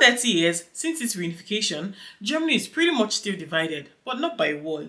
30 years since its reunification, Germany is pretty much still divided, but not by a wall.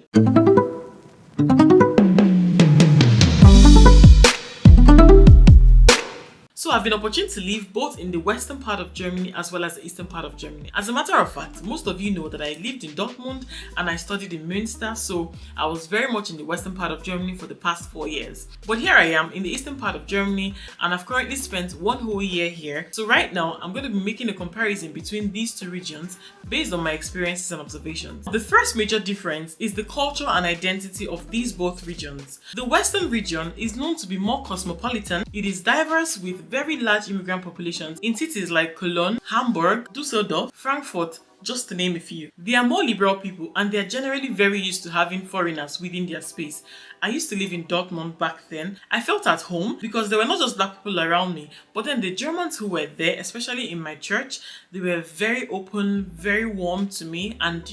So I've been opportunity to live both in the western part of Germany as well as the eastern part of Germany. As a matter of fact, most of you know that I lived in Dortmund and I studied in Münster, so I was very much in the western part of Germany for the past 4 years. But here I am in the eastern part of Germany and I've currently spent 1 whole year here. So right now, I'm going to be making a comparison between these two regions based on my experiences and observations. The first major difference is the culture and identity of these both regions. The western region is known to be more cosmopolitan. It is diverse with very large immigrant populations in cities like Cologne, Hamburg, Düsseldorf, Frankfurt, just to name a few. They are more liberal people and they are generally very used to having foreigners within their space. I used to live in Dortmund back then. I felt at home because there were not just black people around me, but then the Germans who were there, especially in my church, they were very open, very warm to me and,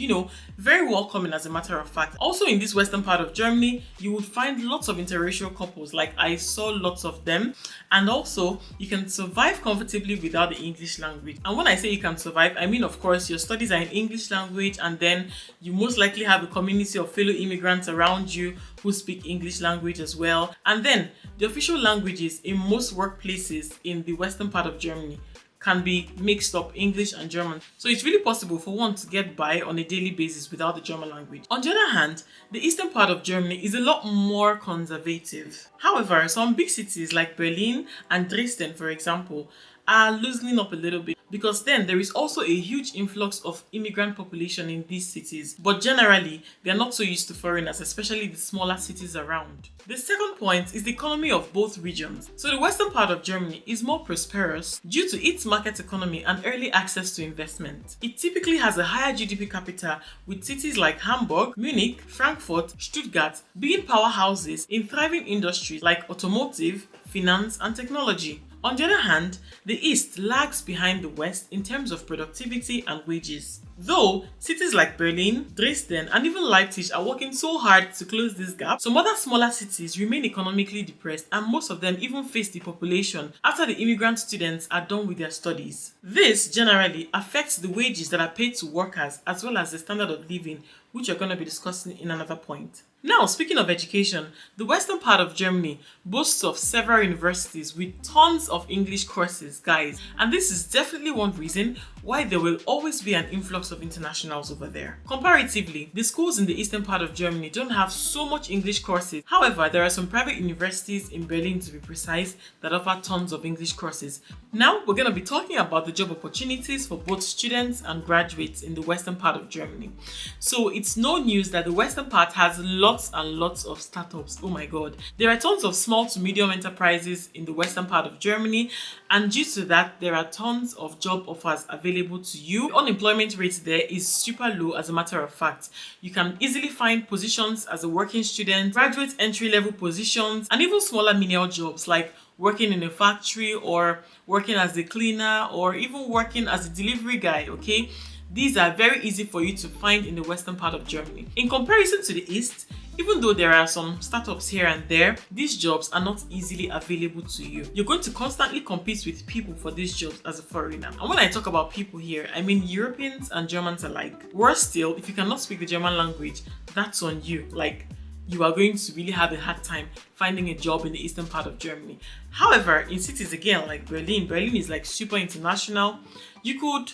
very welcoming as a matter of fact. Also in this western part of Germany, you would find lots of interracial couples, like I saw lots of them. And also, you can survive comfortably without the English language. And when I say you can survive, I mean, of course, your studies are in English language and then you most likely have a community of fellow immigrants around you who speak English language as well. And then the official languages in most workplaces in the western part of Germany can be mixed up, English and German. So it's really possible for one to get by on a daily basis without the German language. On the other hand, the eastern part of Germany is a lot more conservative. However, some big cities like Berlin and Dresden, for example, are loosening up a little bit because then there is also a huge influx of immigrant population in these cities. But generally, they are not so used to foreigners, especially the smaller cities around. The second point is the economy of both regions. So the western part of Germany is more prosperous due to its market economy and early access to investment. It typically has a higher GDP per capita with cities like Hamburg, Munich, Frankfurt, Stuttgart being powerhouses in thriving industries like automotive, finance and technology. On the other hand, the East lags behind the West in terms of productivity and wages. Though cities like Berlin, Dresden and even Leipzig are working so hard to close this gap, some other smaller cities remain economically depressed and most of them even face depopulation after the immigrant students are done with their studies. This generally affects the wages that are paid to workers as well as the standard of living, which we're going to be discussing in another point. Now, speaking of education, the western part of Germany boasts of several universities with tons of English courses, guys. And this is definitely one reason why there will always be an influx of internationals over there. Comparatively, the schools in the eastern part of Germany don't have so much English courses. However, there are some private universities in Berlin, to be precise, that offer tons of English courses. Now, we're going to be talking about the job opportunities for both students and graduates in the western part of Germany. So it's no news that the western part has lots and lots of startups. Oh my god. There are tons of small to medium enterprises in the western part of Germany, and due to that, there are tons of job offers available to you. The unemployment rate there is super low. As a matter of fact, you can easily find positions as a working student, graduate entry-level positions, and even smaller menial jobs like working in a factory or working as a cleaner or even working as a delivery guy, okay? These are very easy for you to find in the western part of Germany. In comparison to the east, even though there are some startups here and there, these jobs are not easily available to you. You're going to constantly compete with people for these jobs as a foreigner. And when I talk about people here, I mean Europeans and Germans alike. Worse still, if you cannot speak the German language, that's on you. Like, you are going to really have a hard time finding a job in the eastern part of Germany. However, in cities again like Berlin is like super international. You could,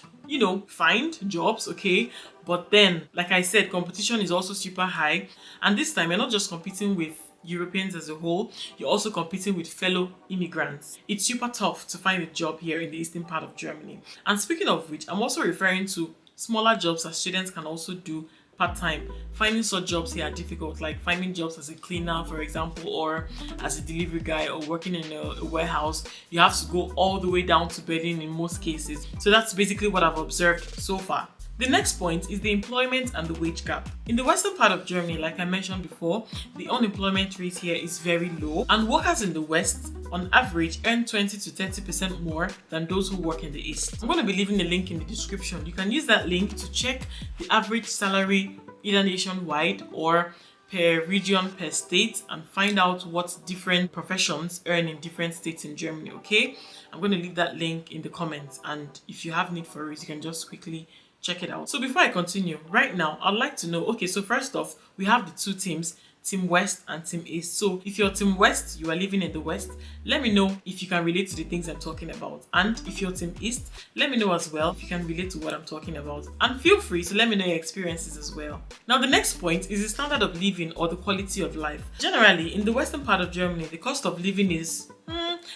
find jobs, okay? But then, like I said, competition is also super high. And this time, you're not just competing with Europeans as a whole, you're also competing with fellow immigrants. It's super tough to find a job here in the eastern part of Germany. And speaking of which, I'm also referring to smaller jobs that students can also do part-time. Finding such jobs here are difficult, like finding jobs as a cleaner, for example, or as a delivery guy, or working in a warehouse. You have to go all the way down to Berlin in most cases. So that's basically what I've observed so far. The next point is the employment and the wage gap. In the western part of Germany, like I mentioned before, the unemployment rate here is very low, and workers in the west on average earn 20 to 30% more than those who work in the east. I'm going to be leaving a link in the description. You can use that link to check the average salary either nationwide or per region, per state, and find out what different professions earn in different states in Germany, okay? I'm going to leave that link in the comments, and if you have need for it, you can just quickly check it out. So before I continue, right now, I'd like to know, okay, so first off, we have the two teams, Team West and Team East. So if you're Team West, you are living in the West, let me know if you can relate to the things I'm talking about. And if you're Team East, let me know as well if you can relate to what I'm talking about. And feel free to let me know your experiences as well. Now the next point is the standard of living or the quality of life. Generally, in the western part of Germany, the cost of living is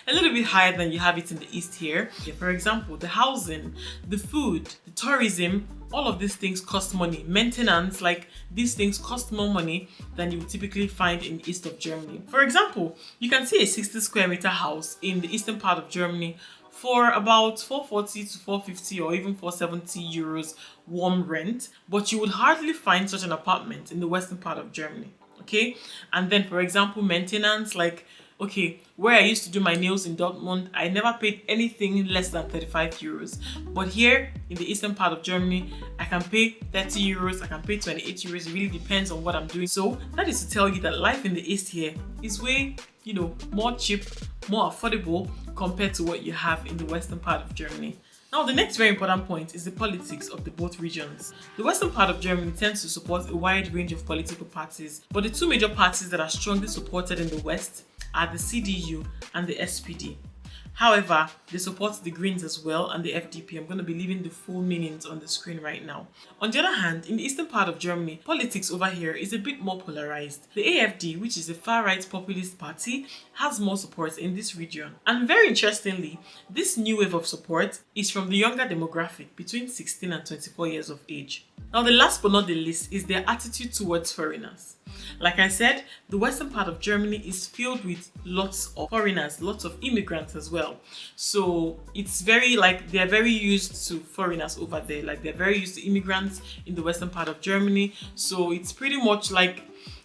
a little bit higher than you have it in the East here. For example, the housing, the food, the tourism, all of these things cost money. Maintenance, like these things cost more money than you would typically find in the east of Germany. For example, you can see a 60 square meter house in the eastern part of Germany for about 440 to 450 or even 470 euros warm rent, but you would hardly find such an apartment in the western part of Germany, okay? And then, for example, maintenance, like, okay, where I used to do my nails in Dortmund, I never paid anything less than 35 euros. But here in the eastern part of Germany, I can pay 30 euros, I can pay 28 euros. It really depends on what I'm doing. So that is to tell you that life in the east here is way, more cheap, more affordable compared to what you have in the western part of Germany. Now, the next very important point is the politics of the both regions. The western part of Germany tends to support a wide range of political parties, but the two major parties that are strongly supported in the west are the CDU and the SPD. However, they support the Greens as well and the FDP. I'm going to be leaving the full meanings on the screen right now. On the other hand, in the eastern part of Germany, politics over here is a bit more polarized. The AfD, which is a far-right populist party, has more support in this region. And very interestingly, this new wave of support is from the younger demographic between 16 and 24 years of age. Now, the last but not the least is their attitude towards foreigners. Like I said, the western part of Germany is filled with lots of foreigners, lots of immigrants as well. So it's very they're very used to foreigners over there. Like they're very used to immigrants in the western part of Germany. So it's pretty much like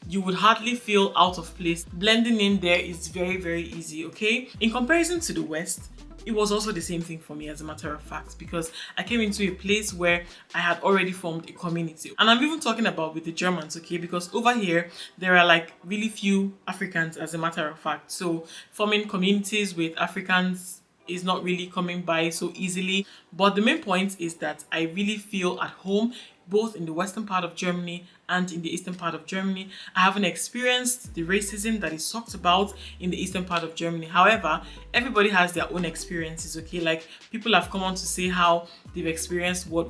you would hardly feel out of place. Blending in there is very, very easy, okay? In comparison to the West, it was also the same thing for me, as a matter of fact, because I came into a place where I had already formed a community. And I'm even talking about with the Germans, okay? Because over here, there are like really few Africans, as a matter of fact. So forming communities with Africans is not really coming by so easily. But the main point is that I really feel at home both in the western part of Germany and in the eastern part of Germany. I haven't experienced the racism that is talked about in the eastern part of Germany. However, everybody has their own experiences, okay? Like people have come on to say how they've experienced what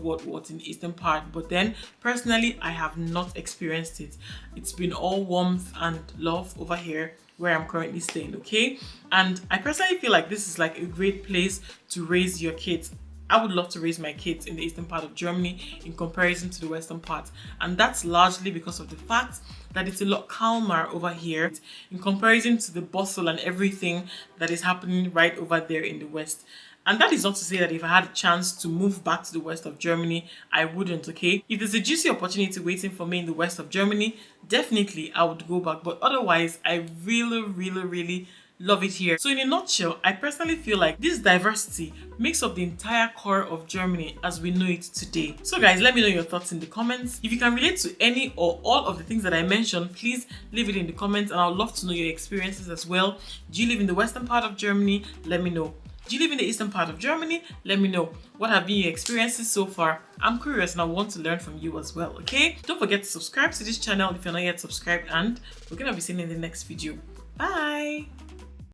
in the eastern part, but then personally, I have not experienced it. It's been all warmth and love over here where I'm currently staying, okay? And I personally feel like this is like a great place to raise your kids. I would love to raise my kids in the eastern part of Germany in comparison to the western part. And that's largely because of the fact that it's a lot calmer over here in comparison to the bustle and everything that is happening right over there in the west. And that is not to say that if I had a chance to move back to the west of Germany, I wouldn't, okay? If there's a juicy opportunity waiting for me in the west of Germany, definitely I would go back. But otherwise, I really love it here. So in a nutshell, I personally feel like this diversity makes up the entire core of Germany as we know it today. So guys, let me know your thoughts in the comments. If you can relate to any or all of the things that I mentioned, please leave it in the comments and I'd love to know your experiences as well. Do you live in the western part of Germany? Let me know. Do you live in the eastern part of Germany? Let me know. What have been your experiences so far? I'm curious and I want to learn from you as well, okay? Don't forget to subscribe to this channel if you're not yet subscribed, and we're gonna be seeing you in the next video. Bye!